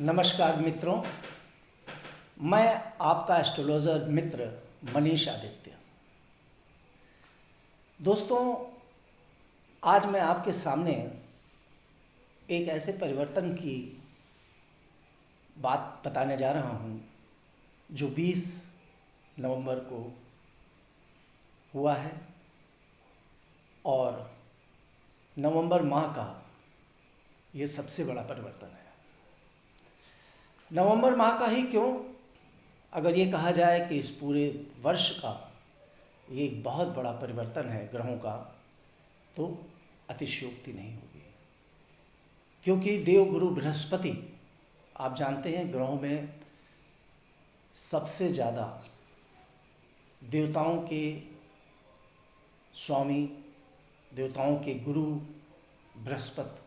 नमस्कार मित्रों, मैं आपका एस्ट्रोलॉजर मित्र मनीष आदित्य। दोस्तों, आज मैं आपके सामने एक ऐसे परिवर्तन की बात बताने जा रहा हूँ जो 20 नवंबर को हुआ है और नवंबर माह का ये सबसे बड़ा परिवर्तन है। नवंबर माह का ही क्यों, अगर ये कहा जाए कि इस पूरे वर्ष का ये एक बहुत बड़ा परिवर्तन है ग्रहों का, तो अतिशयोक्ति नहीं होगी। क्योंकि देवगुरु बृहस्पति, आप जानते हैं, ग्रहों में सबसे ज़्यादा देवताओं के स्वामी, देवताओं के गुरु बृहस्पति,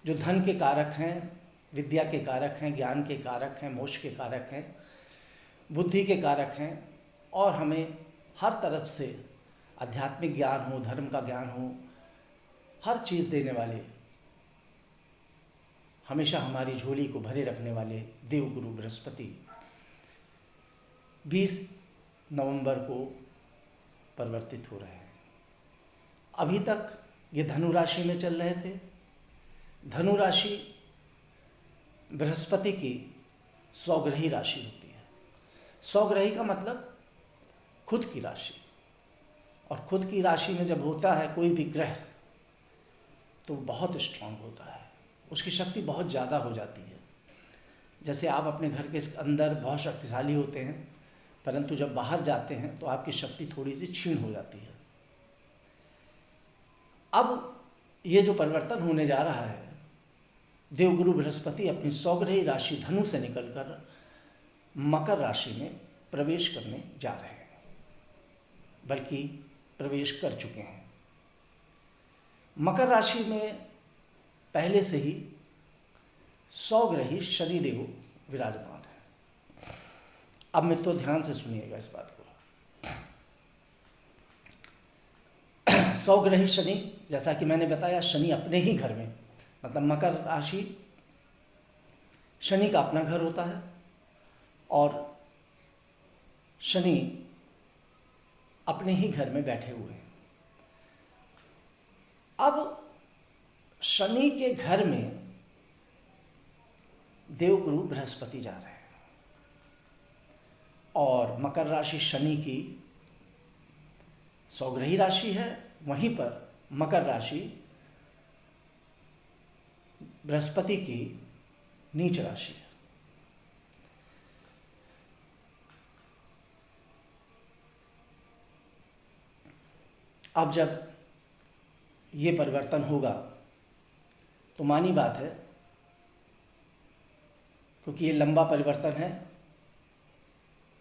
जो धन के कारक हैं, विद्या के कारक हैं, ज्ञान के कारक हैं, मोक्ष के कारक हैं, बुद्धि के कारक हैं और हमें हर तरफ से आध्यात्मिक ज्ञान हो, धर्म का ज्ञान हो, हर चीज़ देने वाले, हमेशा हमारी झोली को भरे रखने वाले देवगुरु बृहस्पति 20 नवंबर को परिवर्तित हो रहे हैं। अभी तक ये धनु राशि में चल रहे थे। धनु राशि बृहस्पति की स्वग्रही राशि होती है। स्वग्रही का मतलब खुद की राशि, और खुद की राशि में जब होता है कोई भी ग्रह तो बहुत स्ट्रांग होता है, उसकी शक्ति बहुत ज़्यादा हो जाती है। जैसे आप अपने घर के अंदर बहुत शक्तिशाली होते हैं, परंतु जब बाहर जाते हैं तो आपकी शक्ति थोड़ी सी क्षीण हो जाती है। अब ये जो परिवर्तन होने जा रहा है, देवगुरु बृहस्पति अपनी स्वग्रही राशि धनु से निकलकर मकर राशि में प्रवेश करने जा रहे हैं, बल्कि प्रवेश कर चुके हैं। मकर राशि में पहले से ही स्वग्रही शनिदेव विराजमान है। अब मित्रों, ध्यान से सुनिएगा इस बात को। स्वग्रही शनि, जैसा कि मैंने बताया, शनि अपने ही घर में, मतलब मकर राशि शनि का अपना घर होता है और शनि अपने ही घर में बैठे हुए हैं। अब शनि के घर में देवगुरु बृहस्पति जा रहे हैं और मकर राशि शनि की स्वग्रही राशि है, वहीं पर मकर राशि बृहस्पति की नीच राशि है। अब जब ये परिवर्तन होगा तो मानी बात है, क्योंकि ये लंबा परिवर्तन है,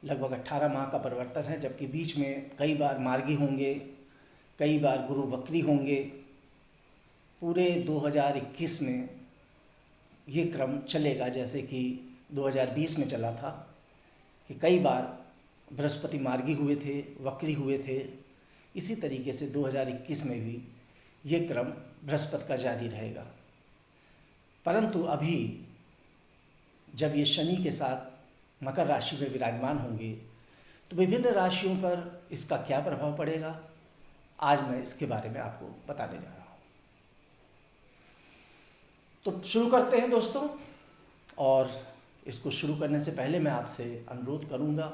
लगभग 18 माह का परिवर्तन है, जबकि बीच में कई बार मार्गी होंगे, कई बार गुरु वक्री होंगे। पूरे 2021 में ये क्रम चलेगा, जैसे कि 2020 में चला था कि कई बार बृहस्पति मार्गी हुए थे, वक्री हुए थे। इसी तरीके से 2021 में भी ये क्रम बृहस्पति का जारी रहेगा। परंतु अभी जब ये शनि के साथ मकर राशि में विराजमान होंगे तो विभिन्न राशियों पर इसका क्या प्रभाव पड़ेगा, आज मैं इसके बारे में आपको बताने जा रहा हूँ। तो शुरू करते हैं दोस्तों, और इसको शुरू करने से पहले मैं आपसे अनुरोध करूँगा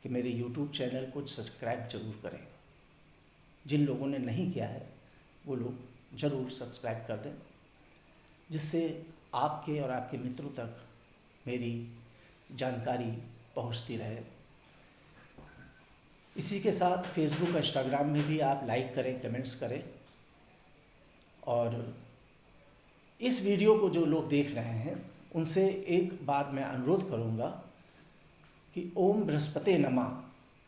कि मेरे YouTube चैनल को सब्सक्राइब जरूर करें। जिन लोगों ने नहीं किया है वो लोग ज़रूर सब्सक्राइब कर दें, जिससे आपके और आपके मित्रों तक मेरी जानकारी पहुंचती रहे। इसी के साथ फेसबुक, इंस्टाग्राम में भी आप लाइक करें, कमेंट्स करें। और इस वीडियो को जो लोग देख रहे हैं उनसे एक बार मैं अनुरोध करूंगा कि ओम बृहस्पते नमः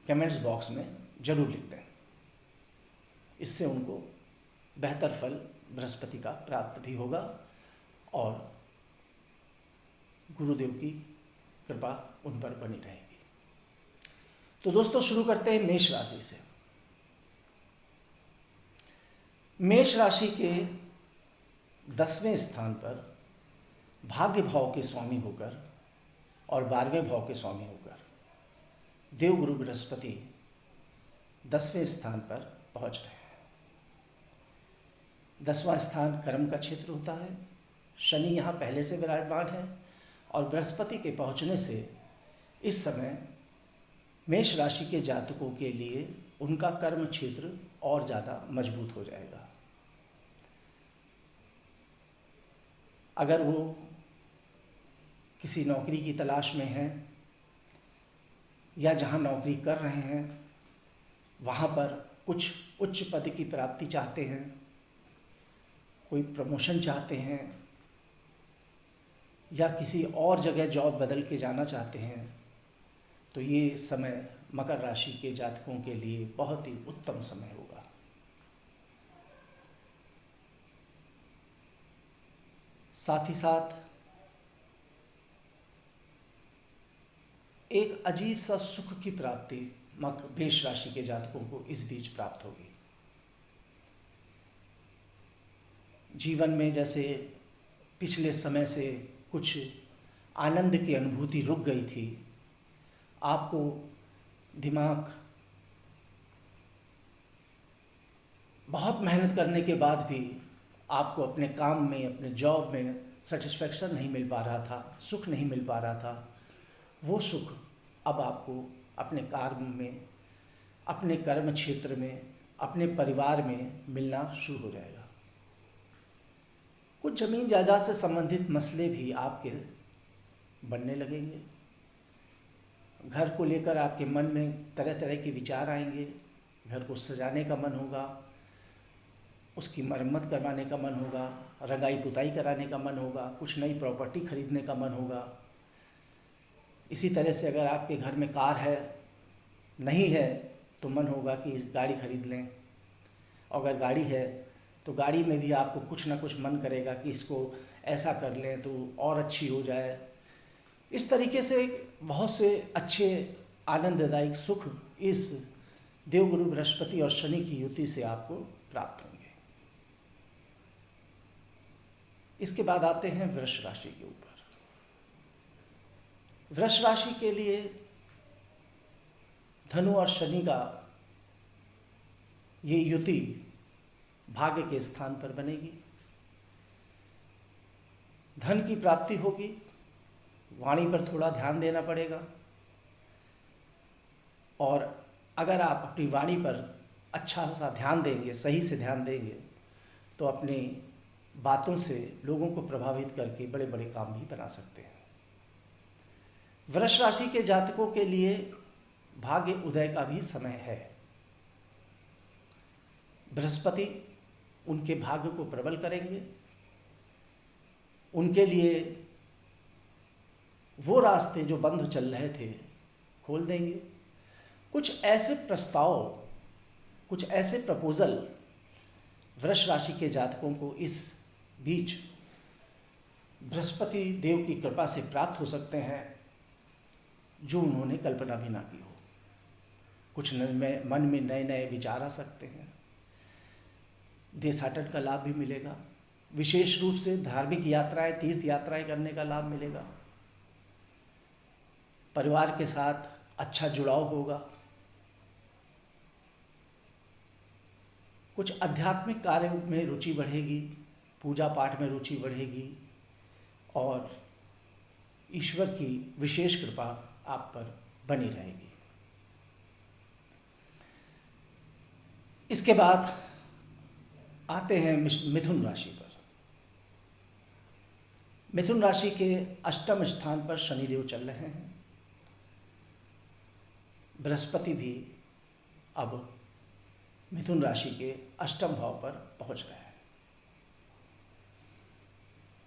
कमेंट्स बॉक्स में ज़रूर लिख दें। इससे उनको बेहतर फल बृहस्पति का प्राप्त भी होगा और गुरुदेव की कृपा उन पर बनी रहेगी। तो दोस्तों, शुरू करते हैं मेष राशि से। मेष राशि के 10वें स्थान पर भाग्य भाव के स्वामी होकर और 12वें भाव के स्वामी होकर देवगुरु बृहस्पति 10वें स्थान पर पहुंच रहे हैं। 10वां स्थान कर्म का क्षेत्र होता है। शनि यहाँ पहले से विराजमान है और बृहस्पति के पहुंचने से इस समय मेष राशि के जातकों के लिए उनका कर्म क्षेत्र और ज़्यादा मजबूत हो जाएगा। अगर वो किसी नौकरी की तलाश में हैं या जहाँ नौकरी कर रहे हैं वहाँ पर कुछ उच्च पद की प्राप्ति चाहते हैं, कोई प्रमोशन चाहते हैं या किसी और जगह जॉब बदल के जाना चाहते हैं, तो ये समय मकर राशि के जातकों के लिए बहुत ही उत्तम समय होगा। साथ ही साथ एक अजीब सा सुख की प्राप्ति मेष राशि के जातकों को इस बीच प्राप्त होगी। जीवन में जैसे पिछले समय से कुछ आनंद की अनुभूति रुक गई थी, आपको दिमाग बहुत मेहनत करने के बाद भी आपको अपने काम में, अपने जॉब में सेटिस्फैक्शन नहीं मिल पा रहा था, सुख नहीं मिल पा रहा था, वो सुख अब आपको अपने कार्य में, अपने कर्म क्षेत्र में, अपने परिवार में मिलना शुरू हो जाएगा। कुछ ज़मीन जायदाद से संबंधित मसले भी आपके बनने लगेंगे। घर को लेकर आपके मन में तरह तरह के विचार आएंगे। घर को सजाने का मन होगा, उसकी मरम्मत करवाने का मन होगा, रंगाई पुताई कराने का मन होगा, कुछ नई प्रॉपर्टी खरीदने का मन होगा। इसी तरह से अगर आपके घर में कार है, नहीं है, तो मन होगा कि गाड़ी खरीद लें। अगर गाड़ी है तो गाड़ी में भी आपको कुछ ना कुछ मन करेगा कि इसको ऐसा कर लें तो और अच्छी हो जाए। इस तरीके से बहुत से अच्छे आनंददायक सुख इस देवगुरु बृहस्पति और शनि की युति से आपको प्राप्त होंगे। इसके बाद आते हैं वृष राशि के ऊपर। वृष राशि के लिए धनु और शनि का ये युति भाग्य के स्थान पर बनेगी। धन की प्राप्ति होगी, वाणी पर थोड़ा ध्यान देना पड़ेगा। और अगर आप अपनी वाणी पर अच्छा सा ध्यान देंगे, सही से ध्यान देंगे, तो अपनी बातों से लोगों को प्रभावित करके बड़े बड़े काम भी बना सकते हैं। वृष राशि के जातकों के लिए भाग्य उदय का भी समय है। बृहस्पति उनके भाग्य को प्रबल करेंगे, उनके लिए वो रास्ते जो बंद चल रहे थे खोल देंगे। कुछ ऐसे प्रस्ताव, कुछ ऐसे प्रपोजल वृष राशि के जातकों को इस बीच बृहस्पति देव की कृपा से प्राप्त हो सकते हैं जो उन्होंने कल्पना भी ना की हो। कुछ मन में नए नए विचार आ सकते हैं। देशाटन का लाभ भी मिलेगा। विशेष रूप से धार्मिक यात्राएं, तीर्थ यात्राएं करने का लाभ मिलेगा। परिवार के साथ अच्छा जुड़ाव होगा। कुछ आध्यात्मिक कार्य में रुचि बढ़ेगी, पूजा पाठ में रुचि बढ़ेगी और ईश्वर की विशेष कृपा आप पर बनी रहेगी। इसके बाद आते हैं मिथुन राशि पर। मिथुन राशि के अष्टम स्थान पर शनिदेव चल रहे हैं। बृहस्पति भी अब मिथुन राशि के अष्टम भाव पर पहुंच गए हैं।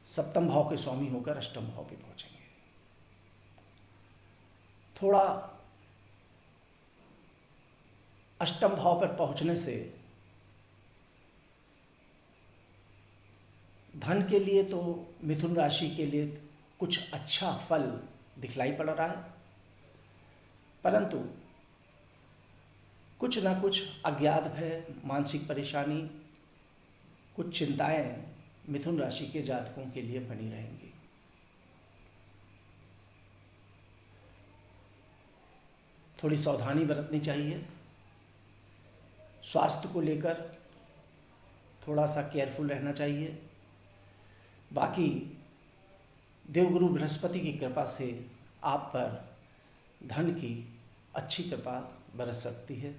सप्तम भाव के स्वामी होकर अष्टम भाव पे पहुंचेंगे। थोड़ा अष्टम भाव पर पहुंचने से धन के लिए तो मिथुन राशि के लिए कुछ अच्छा फल दिखलाई पड़ रहा है, परंतु कुछ ना कुछ अज्ञात भय, मानसिक परेशानी, कुछ चिंताएं मिथुन राशि के जातकों के लिए बनी रहेंगी। थोड़ी सावधानी बरतनी चाहिए। स्वास्थ्य को लेकर थोड़ा सा केयरफुल रहना चाहिए। बाकी देवगुरु बृहस्पति की कृपा से आप पर धन की अच्छी कृपा बरस सकती है।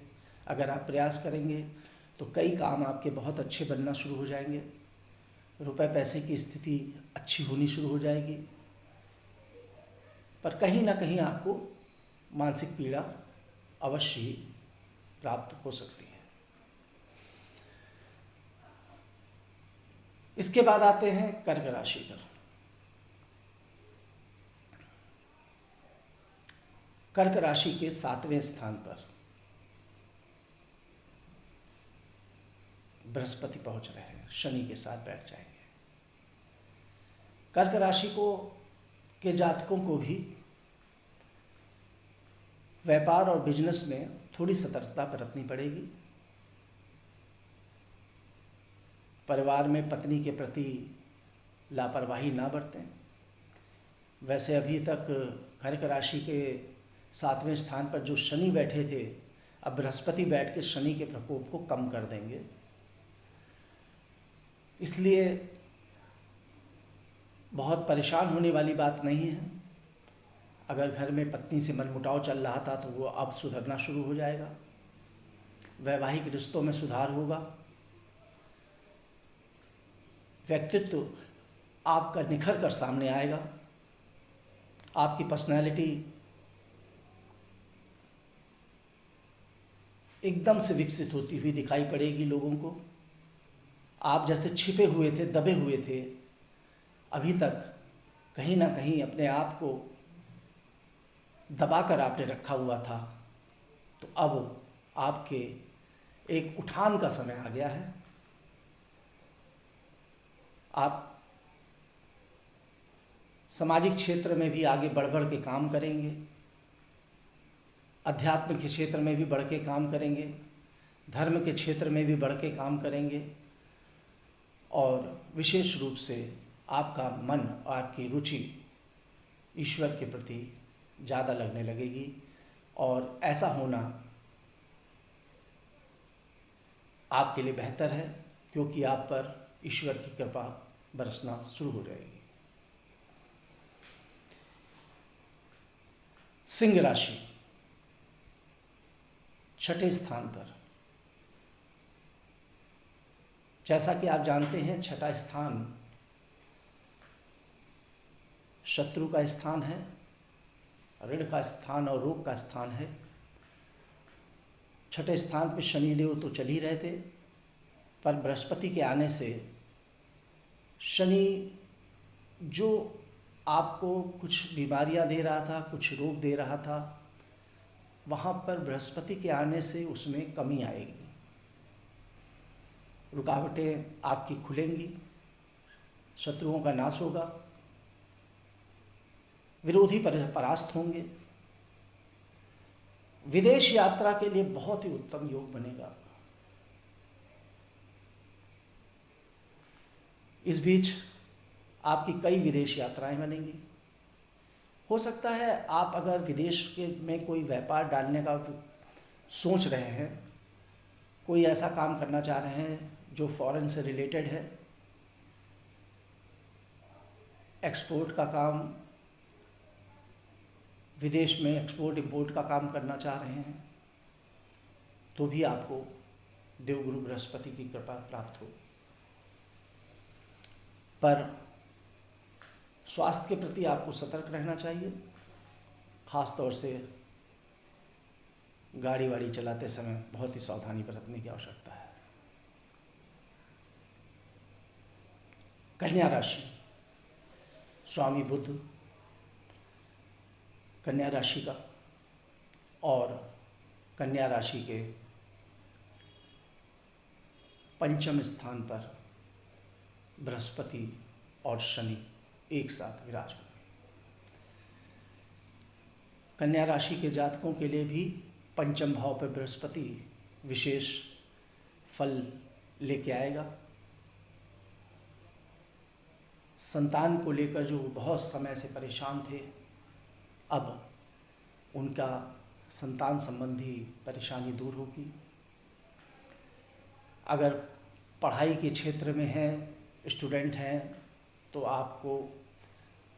अगर आप प्रयास करेंगे तो कई काम आपके बहुत अच्छे बनना शुरू हो जाएंगे। रुपए पैसे की स्थिति अच्छी होनी शुरू हो जाएगी। पर कहीं ना कहीं आपको मानसिक पीड़ा अवश्य ही प्राप्त हो सकती है। इसके बाद आते हैं कर्क राशि पर। कर्क राशि के 7वें स्थान पर बृहस्पति पहुंच रहे हैं, शनि के साथ बैठ जाएंगे। कर्क राशि के जातकों को भी व्यापार और बिजनेस में थोड़ी सतर्कता बरतनी पड़ेगी। परिवार में पत्नी के प्रति लापरवाही ना बरतें। वैसे अभी तक कर्क राशि के 7वें स्थान पर जो शनि बैठे थे, अब बृहस्पति बैठ के शनि के प्रकोप को कम कर देंगे। इसलिए बहुत परेशान होने वाली बात नहीं है। अगर घर में पत्नी से मनमुटाव चल रहा था तो वो अब सुधरना शुरू हो जाएगा। वैवाहिक रिश्तों में सुधार होगा। व्यक्तित्व आपका निखर कर सामने आएगा। आपकी पर्सनैलिटी एकदम से विकसित होती हुई दिखाई पड़ेगी लोगों को। आप जैसे छिपे हुए थे, दबे हुए थे, अभी तक कहीं ना कहीं अपने आप को दबाकर आपने रखा हुआ था, तो अब आपके एक उठान का समय आ गया है। आप सामाजिक क्षेत्र में भी आगे बढ़ बढ़ के काम करेंगे। अध्यात्म के क्षेत्र में भी बढ़ के काम करेंगे। धर्म के क्षेत्र में भी बढ़ के काम करेंगे। और विशेष रूप से आपका मन, आपकी रुचि ईश्वर के प्रति ज़्यादा लगने लगेगी। और ऐसा होना आपके लिए बेहतर है, क्योंकि आप पर ईश्वर की कृपा बरसना शुरू हो जाएगी। सिंह राशि 6ठे स्थान पर। जैसा कि आप जानते हैं, 6ठा स्थान शत्रु का स्थान है, ऋण का स्थान और रोग का स्थान है। 6ठे स्थान पे शनिदेव तो चल ही रहे थे, पर बृहस्पति के आने से शनि जो आपको कुछ बीमारियां दे रहा था, कुछ रोग दे रहा था, वहाँ पर बृहस्पति के आने से उसमें कमी आएगी। रुकावटें आपकी खुलेंगी, शत्रुओं का नाश होगा, विरोधी परास्त होंगे। विदेश यात्रा के लिए बहुत ही उत्तम योग बनेगा आपका। इस बीच आपकी कई विदेश यात्राएं बनेंगी। हो सकता है आप अगर विदेश में कोई व्यापार डालने का सोच रहे हैं, कोई ऐसा काम करना चाह रहे हैं जो फॉरेन से रिलेटेड है, एक्सपोर्ट का काम, विदेश में एक्सपोर्ट इंपोर्ट का काम करना चाह रहे हैं, तो भी आपको देवगुरु बृहस्पति की कृपा प्राप्त होगी। पर स्वास्थ्य के प्रति आपको सतर्क रहना चाहिए। खास तौर से गाड़ी वाड़ी चलाते समय बहुत ही सावधानी बरतने की आवश्यकता है। कन्या राशि, स्वामी बुध कन्या राशि का, और कन्या राशि के 5वें स्थान पर बृहस्पति और शनि एक साथ विराजमान। कन्या राशि के जातकों के लिए भी 5वें भाव पर बृहस्पति विशेष फल लेके आएगा। संतान को लेकर जो बहुत समय से परेशान थे, अब उनका संतान संबंधी परेशानी दूर होगी। अगर पढ़ाई के क्षेत्र में हैं, स्टूडेंट हैं, तो आपको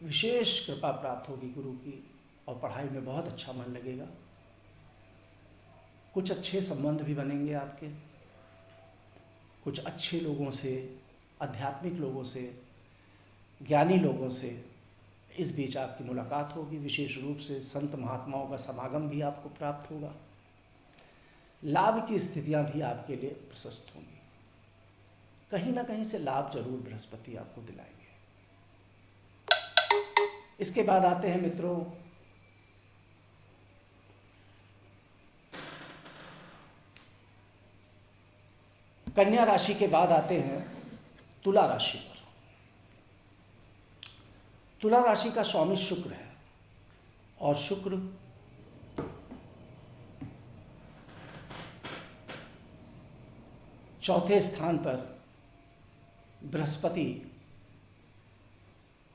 विशेष कृपा प्राप्त होगी गुरु की और पढ़ाई में बहुत अच्छा मन लगेगा। कुछ अच्छे संबंध भी बनेंगे आपके, कुछ अच्छे लोगों से, आध्यात्मिक लोगों से, ज्ञानी लोगों से इस बीच आपकी मुलाकात होगी। विशेष रूप से संत महात्माओं का समागम भी आपको प्राप्त होगा। लाभ की स्थितियां भी आपके लिए प्रशस्त होंगी। कहीं ना कहीं से लाभ जरूर बृहस्पति आपको दिलाएंगे। इसके बाद आते हैं मित्रों कन्या राशि के बाद आते हैं तुला राशि पर। तुला राशि का स्वामी शुक्र है और शुक्र चौथे स्थान पर बृहस्पति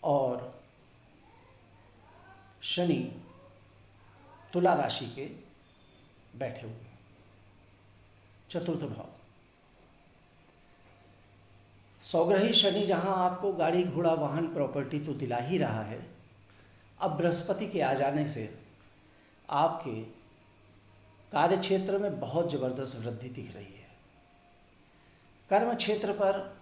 और शनि तुला राशि के बैठे हुए, चतुर्थ भाव। सौग्रही शनि जहां आपको गाड़ी घोड़ा वाहन प्रॉपर्टी तो दिला ही रहा है, अब बृहस्पति के आ जाने से आपके कार्य क्षेत्र में बहुत जबरदस्त वृद्धि दिख रही है। कर्म क्षेत्र पर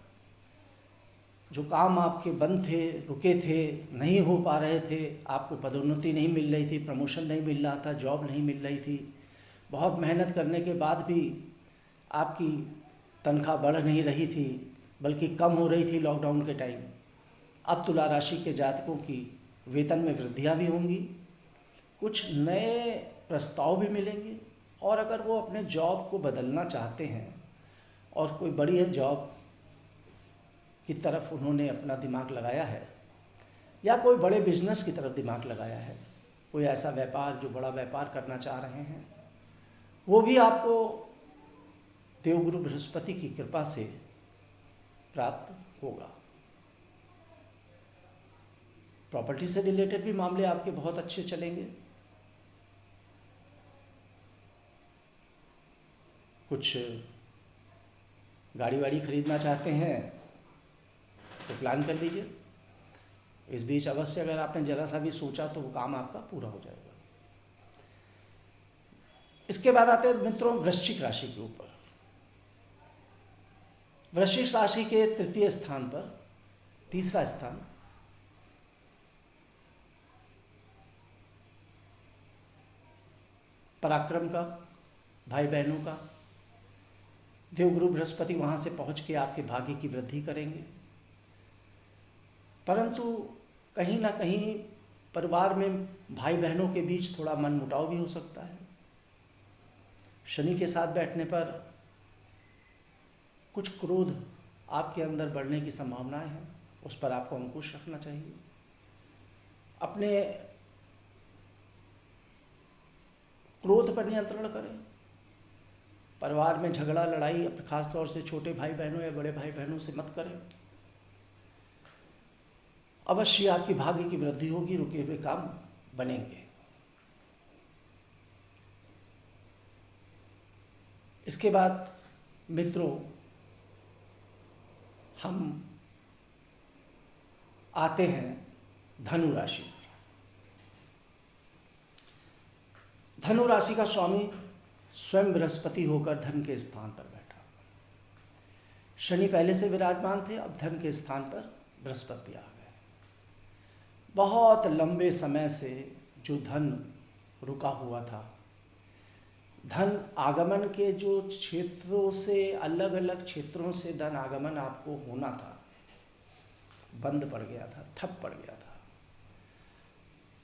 जो काम आपके बंद थे, रुके थे, नहीं हो पा रहे थे, आपको पदोन्नति नहीं मिल रही थी, प्रमोशन नहीं मिल रहा था, जॉब नहीं मिल रही थी, बहुत मेहनत करने के बाद भी आपकी तनख्वाह बढ़ नहीं रही थी बल्कि कम हो रही थी लॉकडाउन के टाइम। अब तुला राशि के जातकों की वेतन में वृद्धियाँ भी होंगी, कुछ नए प्रस्ताव भी मिलेंगे और अगर वो अपने जॉब को बदलना चाहते हैं और कोई बड़ी जॉब की तरफ उन्होंने अपना दिमाग लगाया है या कोई बड़े बिजनेस की तरफ दिमाग लगाया है, कोई ऐसा व्यापार जो बड़ा व्यापार करना चाह रहे हैं, वो भी आपको देवगुरु बृहस्पति की कृपा से प्राप्त होगा। प्रॉपर्टी से रिलेटेड भी मामले आपके बहुत अच्छे चलेंगे। कुछ गाड़ी वाड़ी खरीदना चाहते हैं तो प्लान कर लीजिए। इस बीच अवश्य अगर आपने जरा सा भी सोचा तो वो काम आपका पूरा हो जाएगा। इसके बाद आते हैं मित्रों वृश्चिक राशि के ऊपर। वृश्चिक राशि के तृतीय स्थान पर, तीसरा स्थान पराक्रम का, भाई बहनों का। देवगुरु बृहस्पति वहां से पहुंच के आपके भाग्य की वृद्धि करेंगे, परंतु कहीं ना कहीं परिवार में भाई बहनों के बीच थोड़ा मनमुटाव भी हो सकता है। शनि के साथ बैठने पर कुछ क्रोध आपके अंदर बढ़ने की संभावनाएं हैं, उस पर आपको अंकुश रखना चाहिए। अपने क्रोध पर नियंत्रण करें। परिवार में झगड़ा लड़ाई खास तौर से छोटे भाई बहनों या बड़े भाई बहनों से मत करें। अवश्य आपकी भाग्य की वृद्धि होगी, रुके हुए काम बनेंगे। इसके बाद मित्रों हम आते हैं धनु राशि। धनु राशि का स्वामी स्वयं बृहस्पति होकर धन के स्थान पर बैठा। शनि पहले से विराजमान थे, अब धन के स्थान पर बृहस्पति आ गए। बहुत लंबे समय से जो धन रुका हुआ था, धन आगमन के जो क्षेत्रों से, अलग अलग क्षेत्रों से धन आगमन आपको होना था, बंद पड़ गया था, ठप पड़ गया था।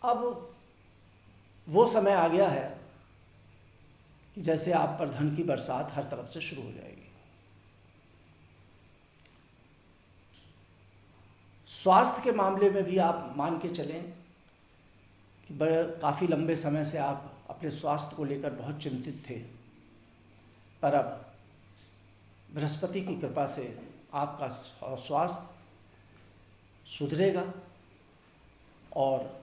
अब वो समय आ गया है कि जैसे आप पर धन की बरसात हर तरफ से शुरू हो जाएगी। स्वास्थ्य के मामले में भी आप मान के चलें कि काफ़ी लंबे समय से आप अपने स्वास्थ्य को लेकर बहुत चिंतित थे, पर अब बृहस्पति की कृपा से आपका स्वास्थ्य सुधरेगा और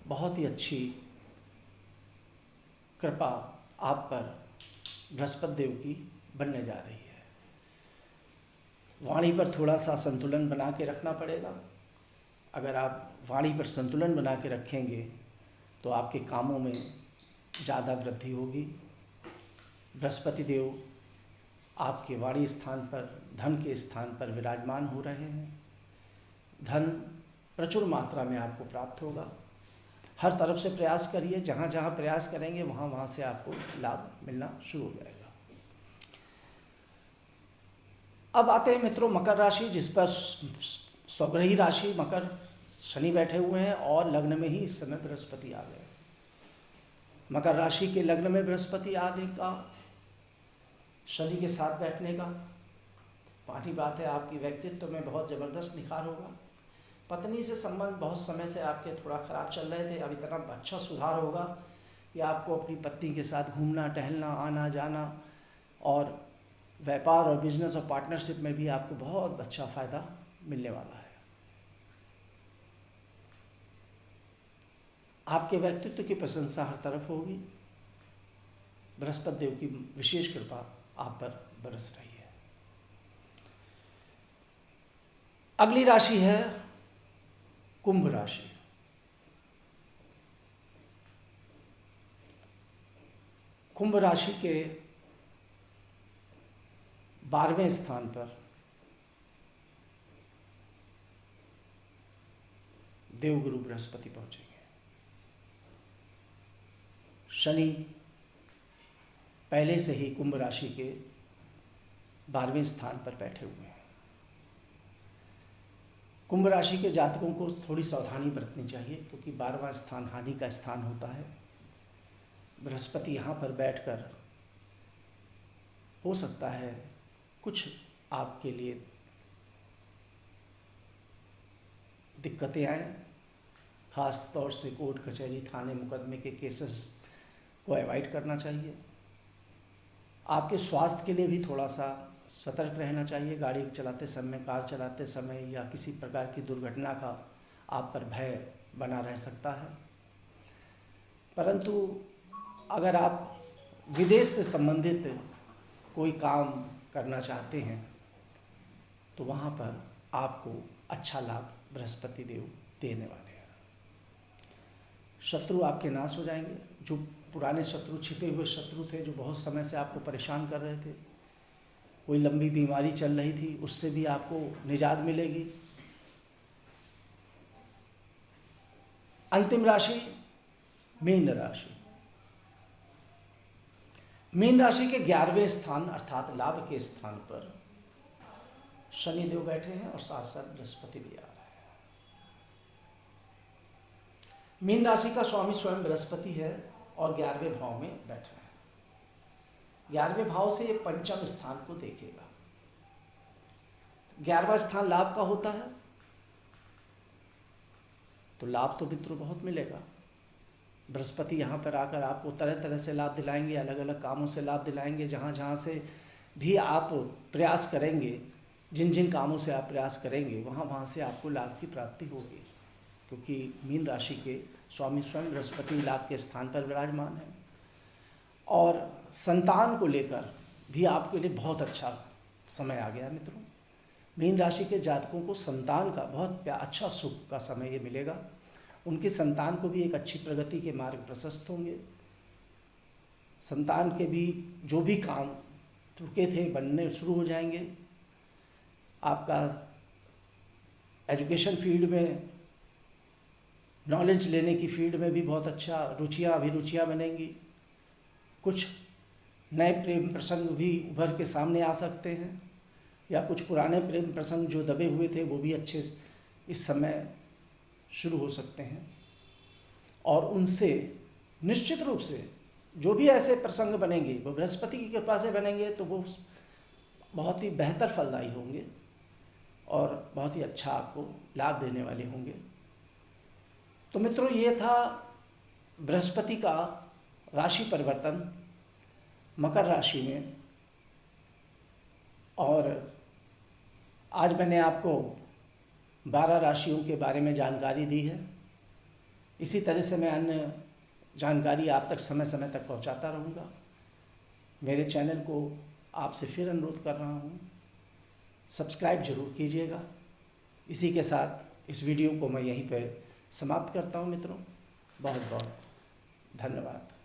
बहुत ही अच्छी कृपा आप पर बृहस्पति देव की बनने जा रही है। वाणी पर थोड़ा सा संतुलन बना के रखना पड़ेगा। अगर आप वाणी पर संतुलन बना के रखेंगे तो आपके कामों में ज़्यादा वृद्धि होगी। बृहस्पति देव आपके वाणी स्थान पर, धन के स्थान पर विराजमान हो रहे हैं। धन प्रचुर मात्रा में आपको प्राप्त होगा। हर तरफ से प्रयास करिए, जहाँ जहाँ प्रयास करेंगे वहाँ से आपको लाभ मिलना शुरू हो जाएगा। अब आते हैं मित्रों मकर राशि, जिस पर स्वग्रही राशि मकर शनि बैठे हुए हैं और लग्न में ही इस समय बृहस्पति आ गए। मकर राशि के लग्न में बृहस्पति आने का, शनि के साथ बैठने का मानी बात है, आपकी व्यक्तित्व में बहुत ज़बरदस्त निखार होगा। पत्नी से संबंध बहुत समय से आपके थोड़ा ख़राब चल रहे थे, अब इतना अच्छा सुधार होगा कि आपको अपनी पत्नी के साथ घूमना टहलना, आना जाना और व्यापार और बिजनेस और पार्टनरशिप में भी आपको बहुत अच्छा फ़ायदा मिलने वाला है। आपके व्यक्तित्व की प्रशंसा हर तरफ होगी। बृहस्पति देव की विशेष कृपा आप पर बरस रही है। अगली राशि है कुंभ राशि। कुंभ राशि के 12वें स्थान पर देवगुरु बृहस्पति पहुंचेंगे। शनि पहले से ही कुंभ राशि के 12वें स्थान पर बैठे हुए हैं। कुंभ राशि के जातकों को थोड़ी सावधानी बरतनी चाहिए, क्योंकि 12वां स्थान हानि का स्थान होता है। बृहस्पति यहाँ पर बैठकर हो सकता है कुछ आपके लिए दिक्कतें आएँ। ख़ास तौर से कोर्ट कचहरी थाने मुकदमे के केसेस को अवॉइड करना चाहिए। आपके स्वास्थ्य के लिए भी थोड़ा सा सतर्क रहना चाहिए। गाड़ी चलाते समय, कार चलाते समय या किसी प्रकार की दुर्घटना का आप पर भय बना रह सकता है। परंतु अगर आप विदेश से संबंधित कोई काम करना चाहते हैं तो वहाँ पर आपको अच्छा लाभ बृहस्पति देव देने वाले हैं। शत्रु आपके नाश हो जाएंगे। जो पुराने शत्रु, छिपे हुए शत्रु थे जो बहुत समय से आपको परेशान कर रहे थे, कोई लंबी बीमारी चल रही थी, उससे भी आपको निजात मिलेगी। अंतिम राशि मीन राशि। मीन राशि के 11वें स्थान अर्थात लाभ के स्थान पर शनिदेव बैठे हैं और साथ साथ बृहस्पति भी आ रहा है। मीन राशि का स्वामी स्वयं बृहस्पति है और 11वें भाव में बैठा है। 11वें भाव से ये पंचम स्थान को देखेगा। 11वां स्थान लाभ का होता है, तो लाभ तो मित्रों बहुत मिलेगा। बृहस्पति यहाँ पर आकर आपको तरह तरह से लाभ दिलाएंगे, अलग अलग कामों से लाभ दिलाएंगे। जहाँ जहाँ से भी आप प्रयास करेंगे, जिन जिन कामों से आप प्रयास करेंगे, वहाँ वहाँ से आपको लाभ की प्राप्ति होगी, क्योंकि मीन राशि के स्वामी स्वयं बृहस्पति लाभ के स्थान पर विराजमान है। और संतान को लेकर भी आपके लिए बहुत अच्छा समय आ गया मित्रों। मीन राशि के जातकों को संतान का बहुत अच्छा सुख का समय ये मिलेगा। उनके संतान को भी एक अच्छी प्रगति के मार्ग प्रशस्त होंगे। संतान के भी जो भी काम रुके थे बनने शुरू हो जाएंगे। आपका एजुकेशन फील्ड में, नॉलेज लेने की फील्ड में भी बहुत अच्छा रुचियाँ अभिरुचियाँ बनेंगी। कुछ नए प्रेम प्रसंग भी उभर के सामने आ सकते हैं, या कुछ पुराने प्रेम प्रसंग जो दबे हुए थे वो भी अच्छे इस समय शुरू हो सकते हैं। और उनसे निश्चित रूप से जो भी ऐसे प्रसंग बनेंगे वो बृहस्पति की कृपा से बनेंगे, तो वो बहुत ही बेहतर फलदायी होंगे और बहुत ही अच्छा आपको लाभ देने वाले होंगे। तो मित्रों, ये था बृहस्पति का राशि परिवर्तन मकर राशि में। और आज मैंने आपको 12 राशियों के बारे में जानकारी दी है। इसी तरह से मैं अन्य जानकारी आप तक समय समय तक पहुंचाता रहूँगा। मेरे चैनल को आपसे फिर अनुरोध कर रहा हूँ, सब्सक्राइब जरूर कीजिएगा। इसी के साथ इस वीडियो को मैं यहीं पर समाप्त करता हूँ मित्रों। बहुत बहुत धन्यवाद।